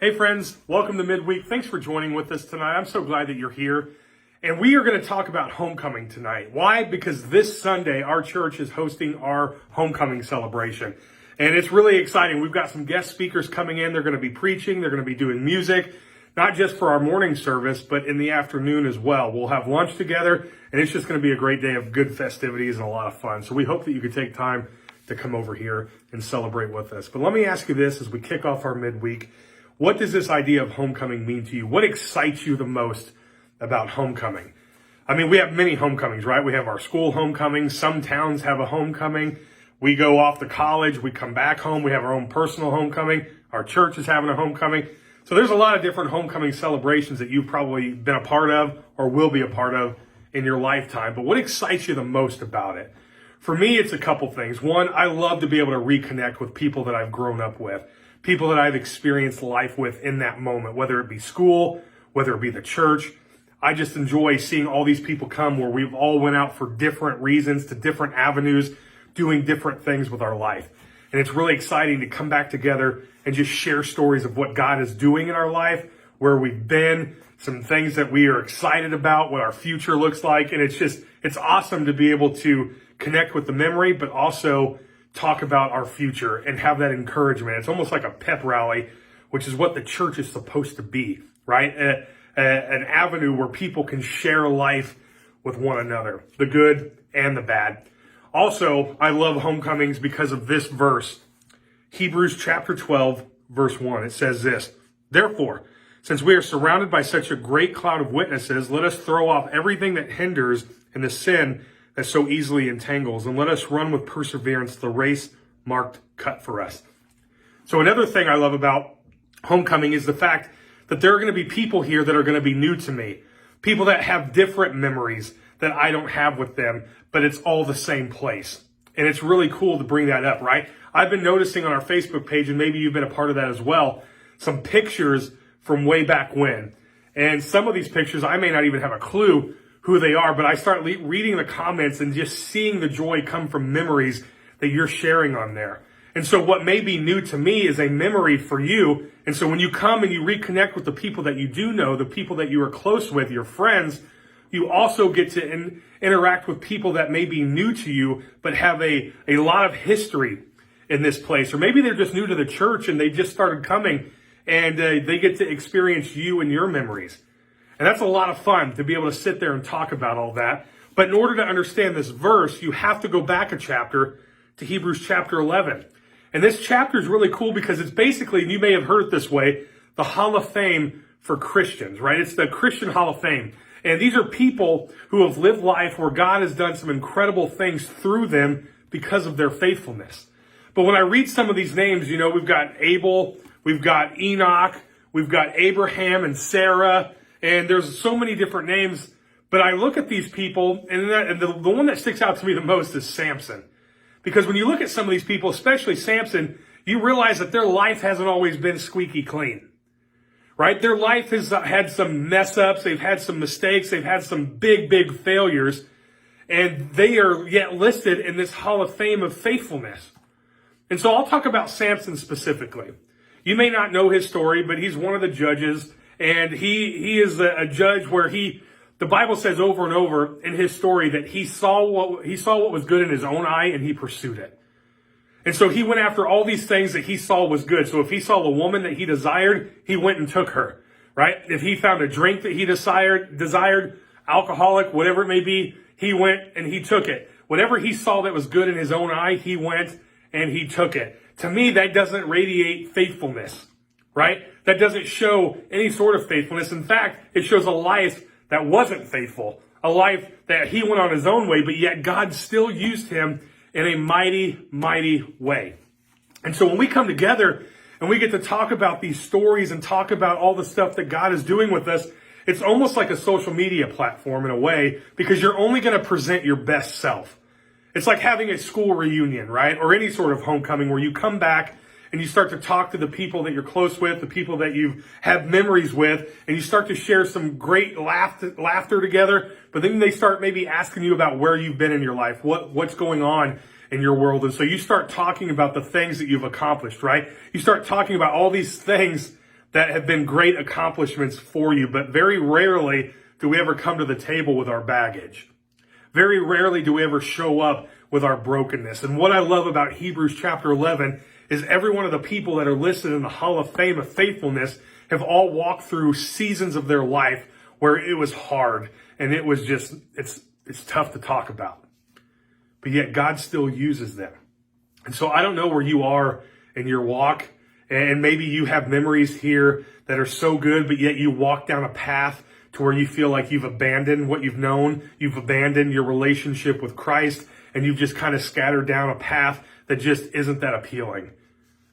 Hey friends, welcome to Midweek. Thanks for joining with us tonight. I'm so glad that you're here. And we are going to talk about homecoming tonight. Why? Because this Sunday, our church is hosting our homecoming celebration. And it's really exciting. We've got some guest speakers coming in. They're going to be preaching. They're going to be doing music, not just for our morning service, but in the afternoon as well. We'll have lunch together, and it's just going to be a great day of good festivities and a lot of fun. So we hope that you could take time to come over here and celebrate with us. But let me ask you this as we kick off our midweek. What does this idea of homecoming mean to you? What excites you the most about homecoming? I mean, we have many homecomings, right? We have our school homecoming. Some towns have a homecoming. We go off to college. We come back home. We have our own personal homecoming. Our church is having a homecoming. So there's a lot of different homecoming celebrations that you've probably been a part of or will be a part of in your lifetime. But what excites you the most about it? For me, it's a couple things. One, I love to be able to reconnect with people that I've grown up with, people that I've experienced life with in that moment, whether it be school, whether it be the church. I just enjoy seeing all these people come where we've all went out for different reasons to different avenues, doing different things with our life. And it's really exciting to come back together and just share stories of what God is doing in our life, where we've been, some things that we are excited about, what our future looks like. And it's awesome to be able to connect with the memory, but also talk about our future and have that encouragement. It's almost like a pep rally, which is what the church is supposed to be, right? An avenue where people can share life with one another, the good and the bad. Also, I love homecomings because of this verse, Hebrews chapter 12, verse 1. It says this, "Therefore, since we are surrounded by such a great cloud of witnesses, let us throw off everything that hinders and the sin that so easily entangles, and let us run with perseverance the race marked cut for us." So another thing I love about homecoming is the fact that there are going to be people here that are going to be new to me, people that have different memories that I don't have with them, but it's all the same place. And it's really cool to bring that up, right? I've been noticing on our Facebook page, and maybe you've been a part of that as well, some pictures from way back when. And some of these pictures, I may not even have a clue who they are, but I start reading the comments and just seeing the joy come from memories that you're sharing on there. And so what may be new to me is a memory for you. And so when you come and you reconnect with the people that you do know, the people that you are close with, your friends, you also get to interact with people that may be new to you, but have a lot of history in this place. Or maybe they're just new to the church and they just started coming and they get to experience you and your memories. And that's a lot of fun to be able to sit there and talk about all that. But in order to understand this verse, you have to go back a chapter to Hebrews chapter 11. And this chapter is really cool because it's basically, and you may have heard it this way, the Hall of Fame for Christians, right? It's the Christian Hall of Fame. And these are people who have lived life where God has done some incredible things through them because of their faithfulness. But when I read some of these names, you know, we've got Abel, we've got Enoch, we've got Abraham and Sarah, and there's so many different names. But I look at these people, and the one that sticks out to me the most is Samson. Because when you look at some of these people, especially Samson, you realize that their life hasn't always been squeaky clean. Right? Their life has had some mess ups, they've had some mistakes, they've had some big, big failures, and they are yet listed in this Hall of Fame of faithfulness. And so I'll talk about Samson specifically. You may not know his story, but he's one of the judges. And he is a judge where the Bible says over and over in his story that he saw what was good in his own eye and he pursued it. And so he went after all these things that he saw was good. So if he saw a woman that he desired, he went and took her, right? If he found a drink that he desired, alcoholic, whatever it may be, he went and he took it. Whatever he saw that was good in his own eye, he went and he took it. To me, that doesn't radiate faithfulness, right? That doesn't show any sort of faithfulness. In fact, it shows a life that wasn't faithful, a life that he went on his own way, but yet God still used him in a mighty, mighty way. And so when we come together and we get to talk about these stories and talk about all the stuff that God is doing with us, it's almost like a social media platform in a way, because you're only going to present your best self. It's like having a school reunion, right? Or any sort of homecoming where you come back and you start to talk to the people that you're close with, the people that you have memories with, and you start to share some great laughter together, but then they start maybe asking you about where you've been in your life, what's going on in your world. And so you start talking about the things that you've accomplished, right? You start talking about all these things that have been great accomplishments for you, but very rarely do we ever come to the table with our baggage. Very rarely do we ever show up with our brokenness. And what I love about Hebrews chapter 11 is every one of the people that are listed in the Hall of Fame of faithfulness have all walked through seasons of their life where it was hard and it was just, it's tough to talk about. But yet God still uses them. And so I don't know where you are in your walk, and maybe you have memories here that are so good, but yet you walk down a path to where you feel like you've abandoned what you've known, you've abandoned your relationship with Christ, and you've just kind of scattered down a path that just isn't that appealing.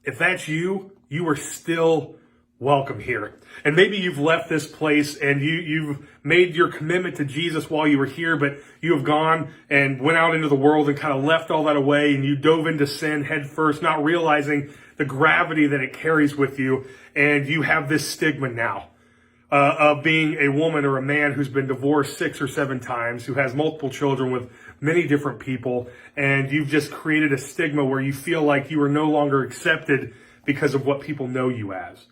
If that's you, you are still welcome here. And maybe you've left this place and you've made your commitment to Jesus while you were here, but you have gone and went out into the world and kind of left all that away, and you dove into sin head first, not realizing the gravity that it carries with you. And you have this stigma now of being a woman or a man who's been divorced 6 or 7 times, who has multiple children with many different people. And you've just created a stigma where you feel like you are no longer accepted because of what people know you as.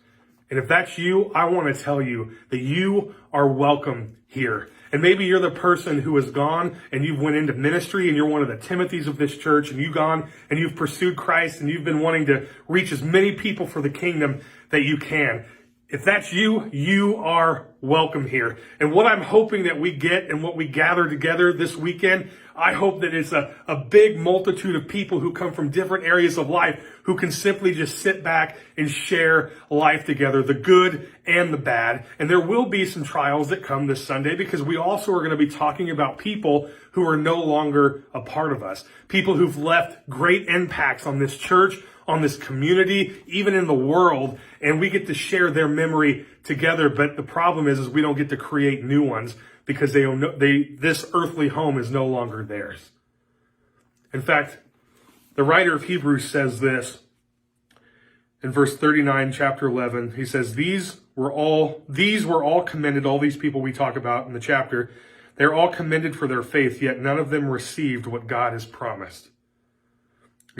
And if that's you, I want to tell you that you are welcome here. And maybe you're the person who has gone and you've went into ministry and you're one of the Timothys of this church, and you've gone and you've pursued Christ and you've been wanting to reach as many people for the kingdom that you can. If that's you, you are welcome here. And what I'm hoping that we get and what we gather together this weekend, I hope that it's a big multitude of people who come from different areas of life who can simply just sit back and share life together, the good and the bad. And there will be some trials that come this Sunday, because we also are going to be talking about people who are no longer a part of us, people who've left great impacts on this church, on this community, even in the world, and we get to share their memory together. But the problem is we don't get to create new ones, because this earthly home is no longer theirs. In fact, the writer of Hebrews says this in verse 39, chapter 11. He says, these were all commended, all these people we talk about in the chapter, they're all commended for their faith, yet none of them received what God has promised.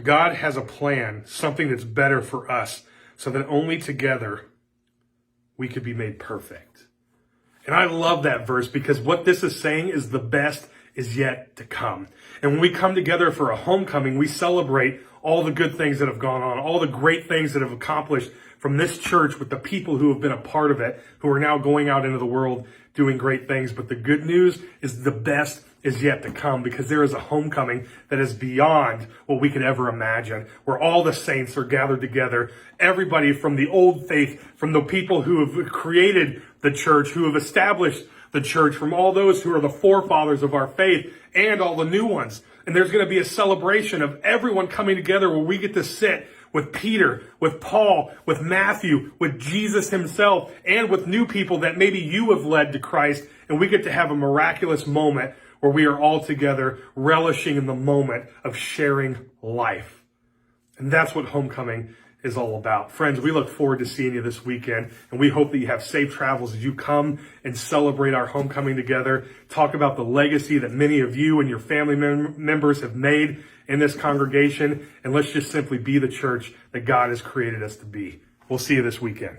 God has a plan, something that's better for us, so that only together we could be made perfect. And I love that verse, because what this is saying is the best is yet to come. And when we come together for a homecoming, we celebrate all the good things that have gone on, all the great things that have accomplished from this church with the people who have been a part of it, who are now going out into the world doing great things. But the good news is the best is yet to come, because there is a homecoming that is beyond what we could ever imagine, where all the saints are gathered together, everybody from the old faith, from the people who have created the church, who have established the church, from all those who are the forefathers of our faith, and all the new ones. And there's going to be a celebration of everyone coming together, where we get to sit with Peter, with Paul, with Matthew, with Jesus himself, and with new people that maybe you have led to Christ. And we get to have a miraculous moment where we are all together relishing in the moment of sharing life. And that's what homecoming is all about. Friends, we look forward to seeing you this weekend, and we hope that you have safe travels as you come and celebrate our homecoming together. Talk about the legacy that many of you and your family members have made in this congregation, and let's just simply be the church that God has created us to be. We'll see you this weekend.